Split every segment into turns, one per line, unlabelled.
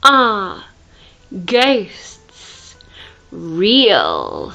Are ghosts real?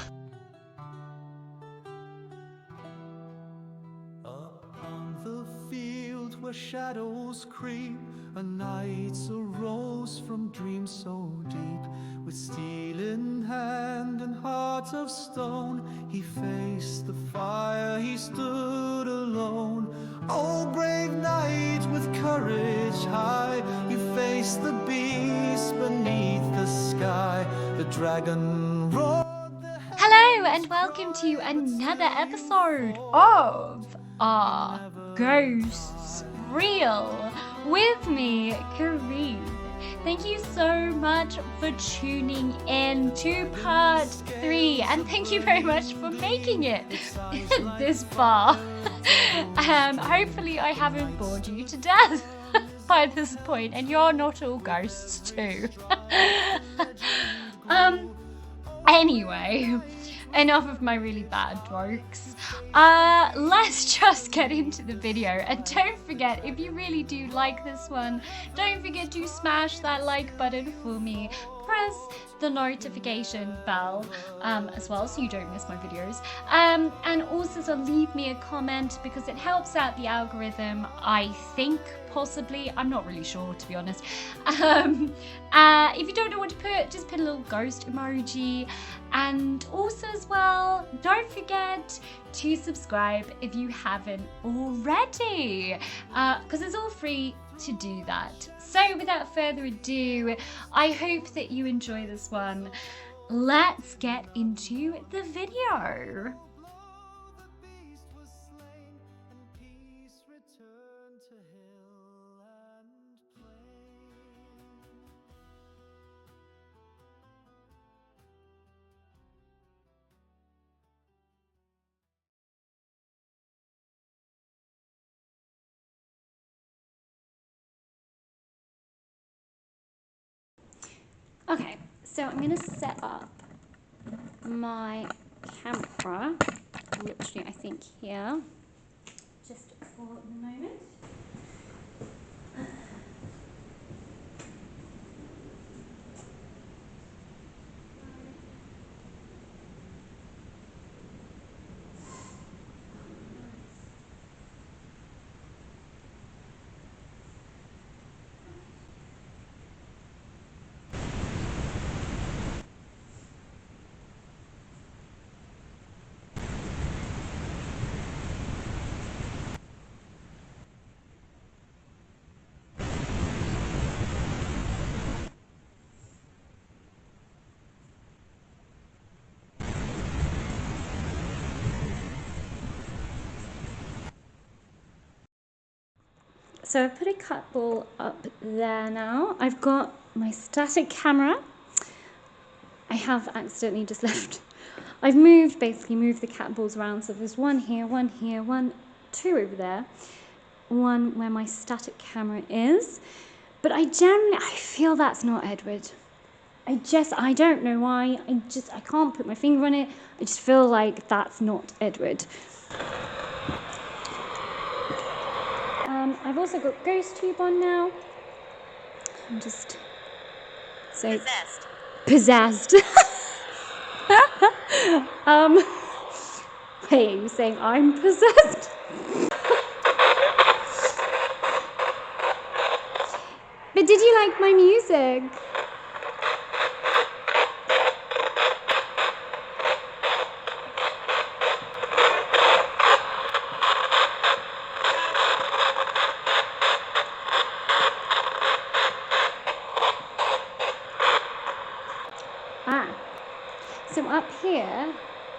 Upon the field where shadows creep, a knight arose from dreams so deep. With steel in hand and heart of stone, he faced the fire, he stood alone. Oh, brave knight with courage high, you faced the beast beneath the sky. The dragon roared.
Hello and welcome to another episode of Are Ghosts Real? With me, Kareen. Thank you so much for tuning in to part 3, and thank you very much for making it this far. Hopefully I haven't bored you to death by this point, and you're not all ghosts too. Anyway, enough of my really bad jokes. Let's just get into the video. And don't forget, if you really do like this one, don't forget to smash that like button for me. Press the notification bell as well, so you don't miss my videos. And also so leave me a comment, because it helps out the algorithm, I think. Possibly, I'm not really sure, to be honest. If you don't know what to put, just put a little ghost emoji. And also as well, don't forget to subscribe if you haven't already, because it's all free to do that. So without further ado, I hope that you enjoy this one. Let's get into the video. Okay, so I'm going to set up my camera, literally I think here, just for the moment. So I've put a cat ball up there now. I've got my static camera. I have accidentally just left. I've basically moved the cat balls around. So there's one here, two over there, one where my static camera is. But I feel that's not Edward. I don't know why. I can't put my finger on it. I just feel like that's not Edward. I've also got Ghost Tube on now. I'm just so possessed. Wait, are you saying I'm possessed? But did you like my music? So up here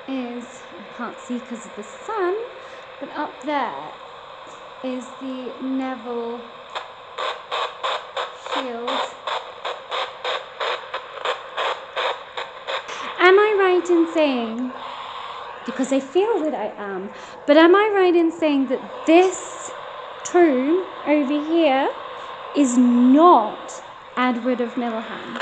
is, I can't see because of the sun, but up there is the Neville shield. Am I right in saying, because I feel that I am, but am I right in saying that this tomb over here is not Edward of Middleham?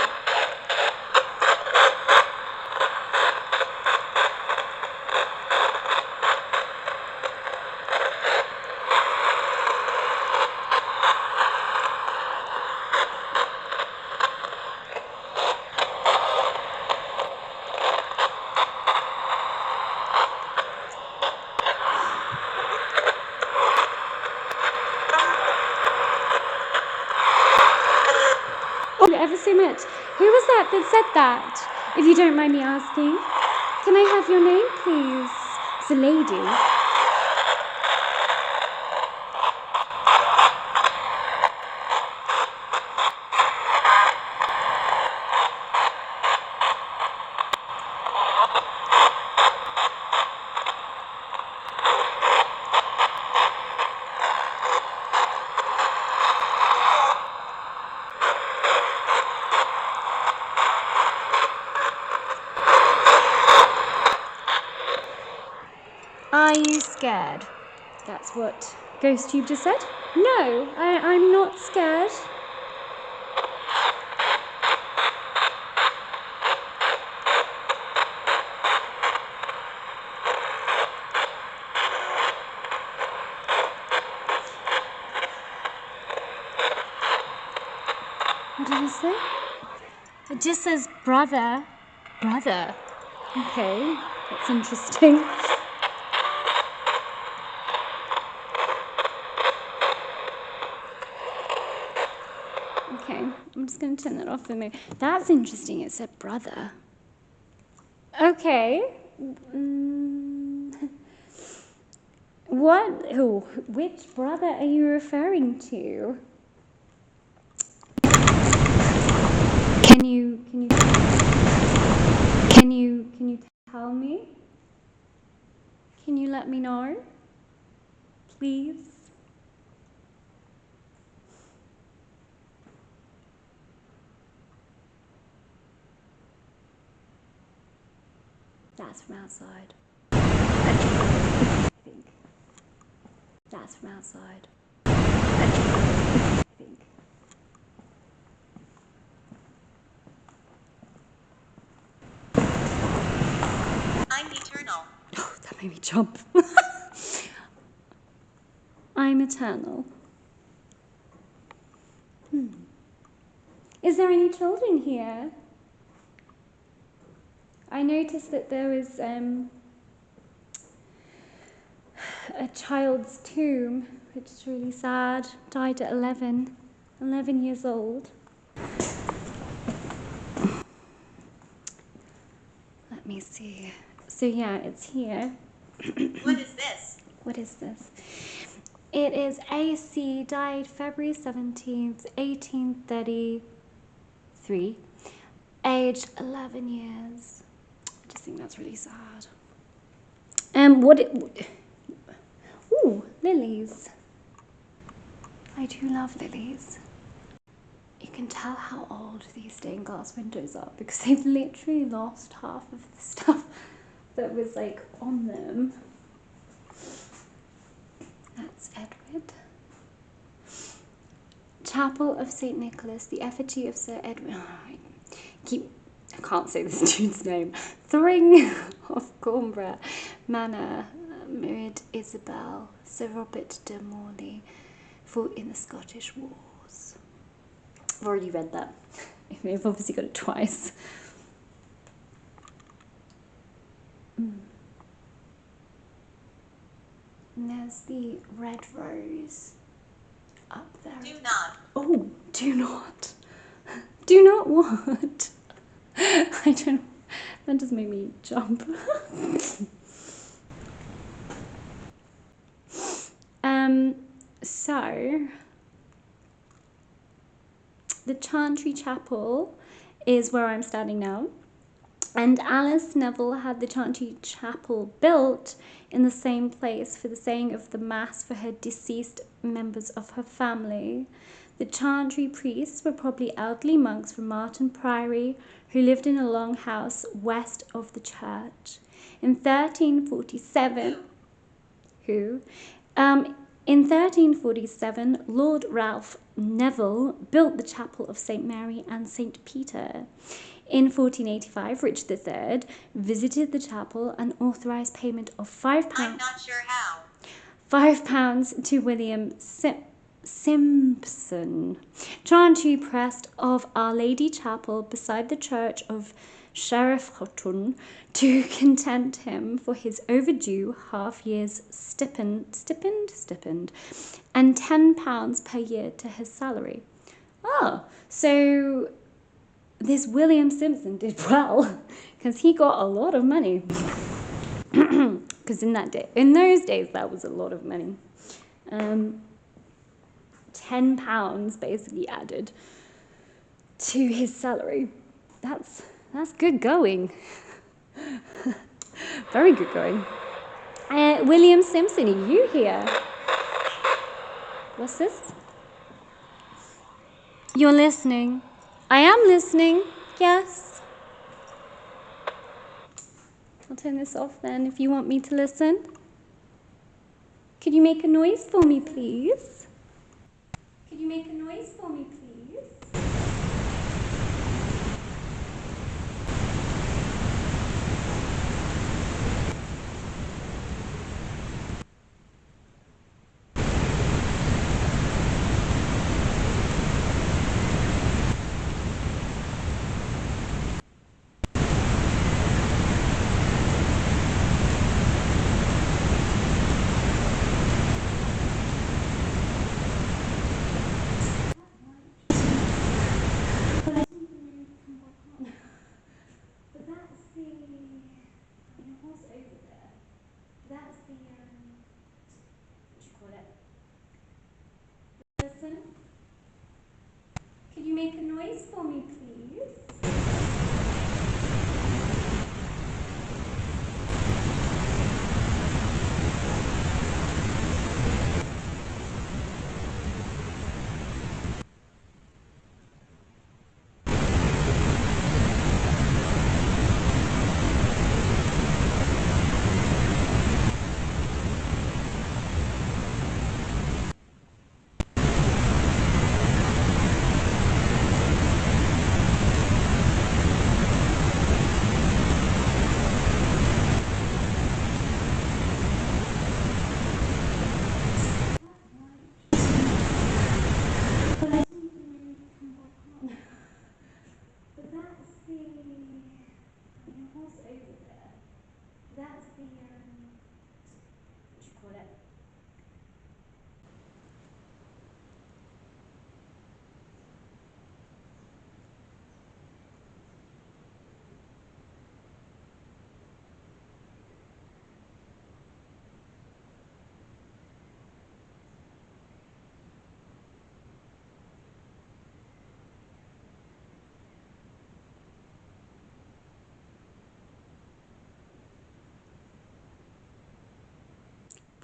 Oh, ever so much. Who was that said that? If you don't mind me asking. Can I have your name, please? It's a lady. Are you scared? That's what GhostTube just said. No, I'm not scared. What did it say? It just says brother. Brother. Okay, that's interesting. Okay, I'm just going to turn that off for a minute. That's interesting. It said brother. Okay. What? Oh, which brother are you referring to? Can you tell me? Can you let me know? Please? That's from outside. I think. That's from outside. I think.
I'm eternal.
Oh, that made me jump. I'm eternal. Is there any children here? I noticed that there was a child's tomb, which is really sad. Died at 11 years old. Let me see. So yeah, it's here.
What is this?
What is this? It is AC, died February 17th, 1833, aged 11 years. I just think that's really sad. Ooh, lilies. I do love lilies. You can tell how old these stained glass windows are because they've literally lost half of the stuff that was like on them. That's Edward. Chapel of St. Nicholas, the effigy of Sir Edward. I can't say this dude's name. Thring of Cornborough Manor, married Isabel, Sir Robert de Morley, fought in the Scottish Wars. I've already read that. I've obviously got it twice. And there's the red rose up there.
Do not.
Oh, do not. Do not what? I don't know. That just made me jump. So the Chantry Chapel is where I'm standing now. And Alice Neville had the Chantry Chapel built in the same place for the saying of the Mass for her deceased members of her family. The Chantry priests were probably elderly monks from Marton Priory who lived in a long house west of the church. In 1347, Lord Ralph Neville built the Chapel of St. Mary and St. Peter. In 1485, Richard III visited the chapel and authorised payment of £5.
I'm not sure how.
£5 to William Simpson, Chantry Prest of Our Lady Chapel beside the church of Sheriff Hutton, to content him for his overdue half-year's stipend, and £10 per year to his salary. Oh, so this William Simpson did well because he got a lot of money. Because in those days, that was a lot of money. £10 basically added to his salary. That's good going. Very good going. William Simpson, are you here? What's this? You're listening. I am listening. Yes. I'll turn this off then if you want me to listen. Could you make a noise for me, please? Could you make a noise for me, please? Listen. Could you make a noise for me, please?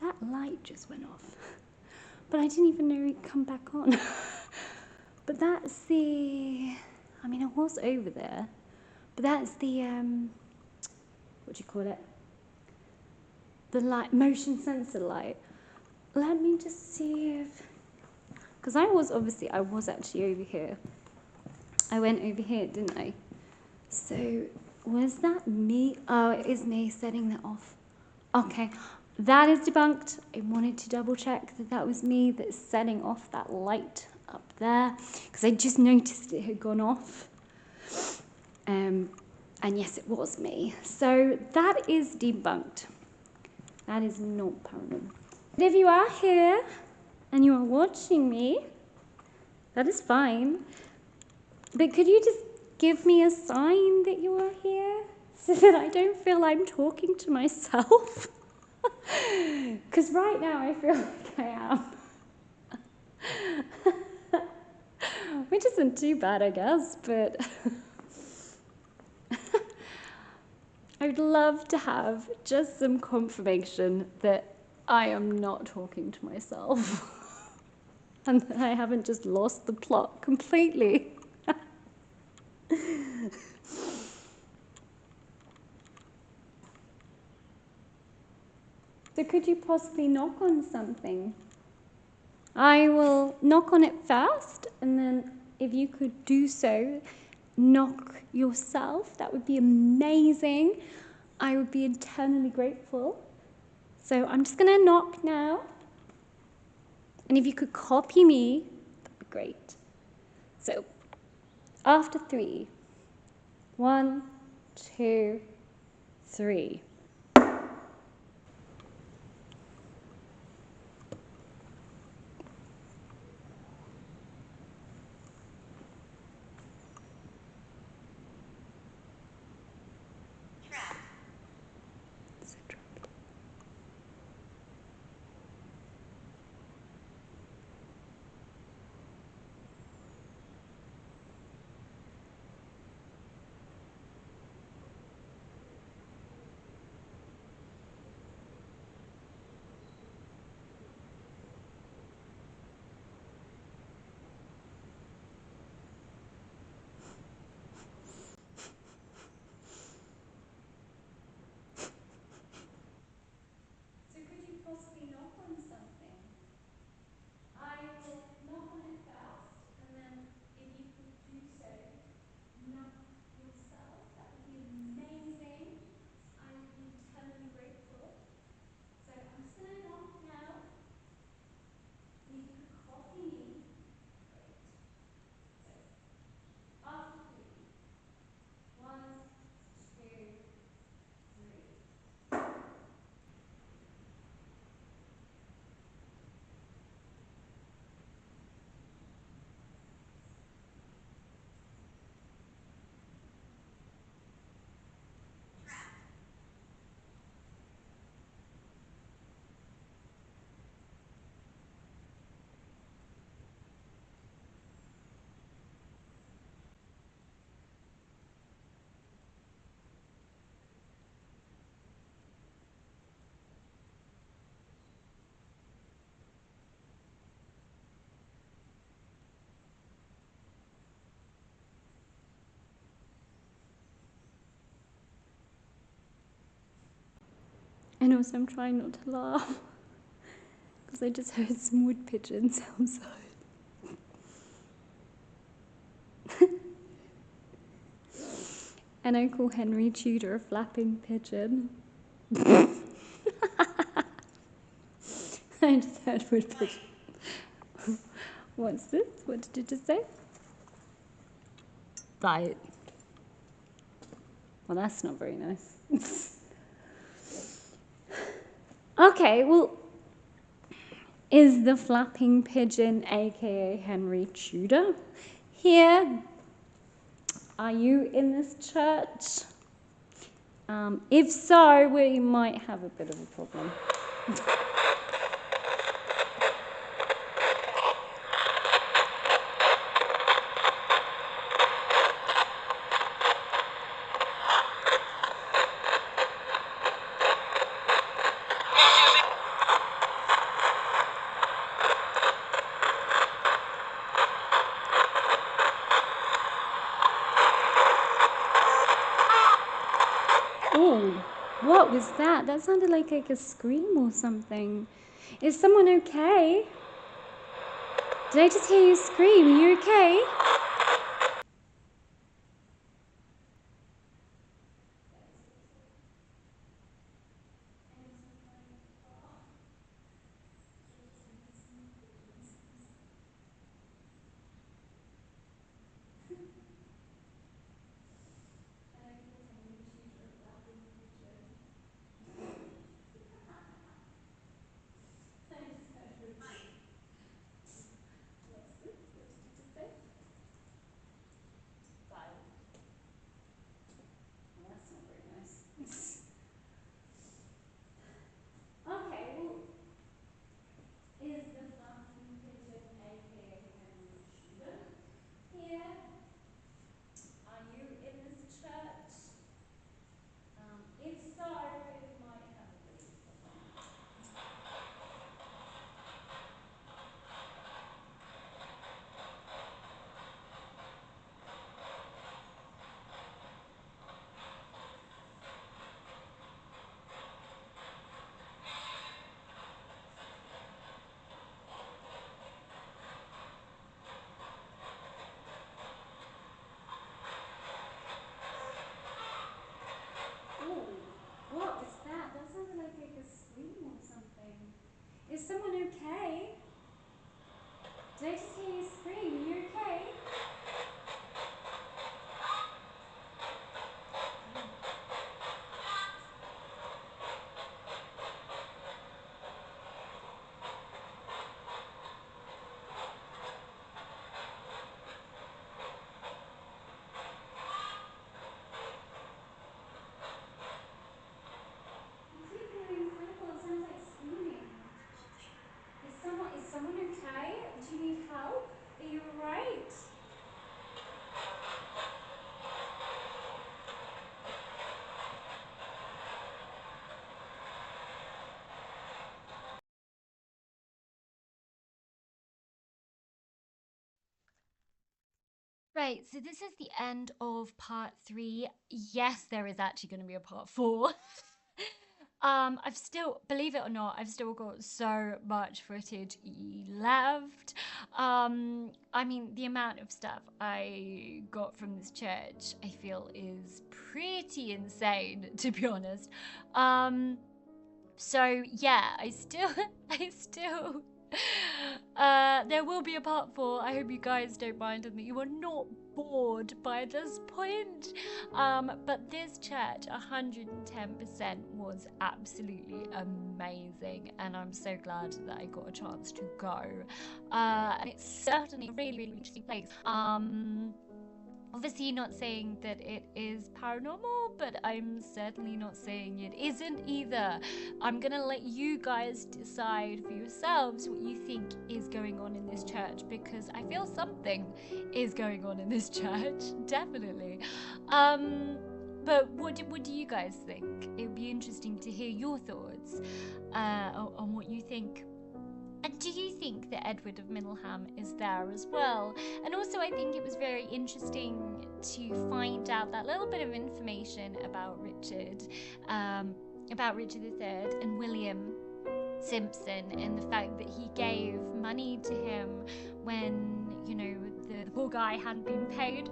That light just went off, but I didn't even know it'd come back on. But that's the, I mean, it was over there, but that's the, what do you call it? The light, motion sensor light. Let me just see if, because I was actually over here. I went over here, didn't I? So, was that me? Oh, it is me setting that off. Okay. That is debunked. I wanted to double check that that was me that's setting off that light up there because I just noticed it had gone off. And yes, it was me. So that is debunked. That is not paranormal. But if you are here and you are watching me, that is fine. But could you just give me a sign that you are here so that I don't feel I'm talking to myself? Because right now I feel like I am. Which isn't too bad, I guess, but I would love to have just some confirmation that I am not talking to myself and that I haven't just lost the plot completely. So could you possibly knock on something? I will knock on it first, and then if you could do so, knock yourself. That would be amazing. I would be eternally grateful. So I'm just going to knock now. And if you could copy me, that'd be great. So after 3, 1, 2, 3. And also I'm trying not to laugh because I just heard some wood pigeons outside. And I call Henry Tudor a flapping pigeon. I just heard wood pigeon. What's this? What did you just say? Bite. Well, that's not very nice. Okay, well, is the flapping pigeon, aka Henry Tudor, here? Are you in this church? If so, we might have a bit of a problem. Oh, what was that? That sounded like a scream or something. Is someone okay? Did I just hear you scream? Are you okay? Okay, well, is the flapping pigeon, aka Henry Tudor, here? Are you in this church? If so, we might have a bit of a problem. Oh, what was that? That sounded like a scream or something. Is someone okay? Did I just hear you scream? Are you okay? I keep hearing crackle. It sounds like screaming. Is someone okay? Do you need help? Are you alright? Right, so this is the end of part 3. Yes, there is actually going to be a part 4. I've still, believe it or not, I've still got so much footage left. I mean, the amount of stuff I got from this church, I feel is pretty insane, to be honest. So yeah, I still, there will be a part 4. I hope you guys don't mind and that you are not bored by this point. But this church, 110% was absolutely amazing, and I'm so glad that I got a chance to go. And it's certainly a really, really interesting place. Obviously not saying that it is paranormal, but I'm certainly not saying it isn't either. I'm gonna let you guys decide for yourselves what you think is going on in this church, because I feel something is going on in this church, definitely. But what do you guys think? It would be interesting to hear your thoughts on what you think. And do you think that Edward of Middleham is there as well? And also, I think it was very interesting to find out that little bit of information about Richard. about Richard III and William Simpson, and the fact that he gave money to him when, you know, the poor guy hadn't been paid,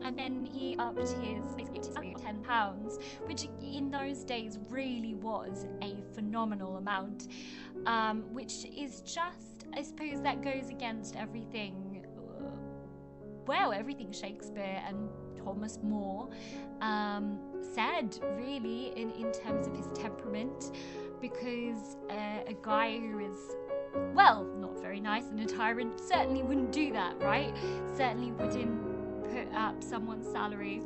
and then he upped his salary to £10, which in those days really was a phenomenal amount, which is just, I suppose that goes against everything, everything Shakespeare and Thomas More said, really, in terms of his temperament, because a guy who is, well, not very nice and a tyrant certainly wouldn't do that, right? Certainly wouldn't put up someone's salary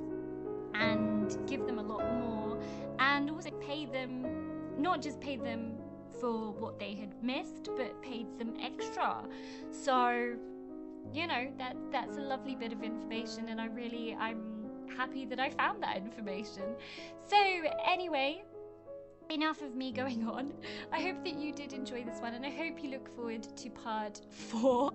and give them a lot more, and also pay them, not just pay them for what they had missed, but paid them extra. So, you know, that's a lovely bit of information, and I'm happy that I found that information. So anyway, enough of me going on. I hope that you did enjoy this one, and I hope you look forward to part 4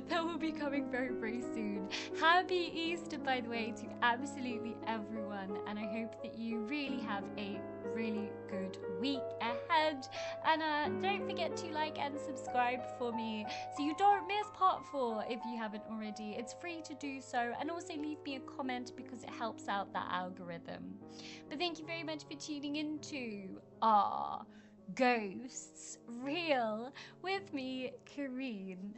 that will be coming very, very soon. Happy Easter, by the way, to absolutely everyone, and I hope that you really have a really good week ahead, and don't forget to like and subscribe for me so you don't miss part 4 if you haven't already. It's free to do so, and also leave me a comment because it helps out that algorithm. But thank you very much for tuning into Ghosts Real with me, Kareen.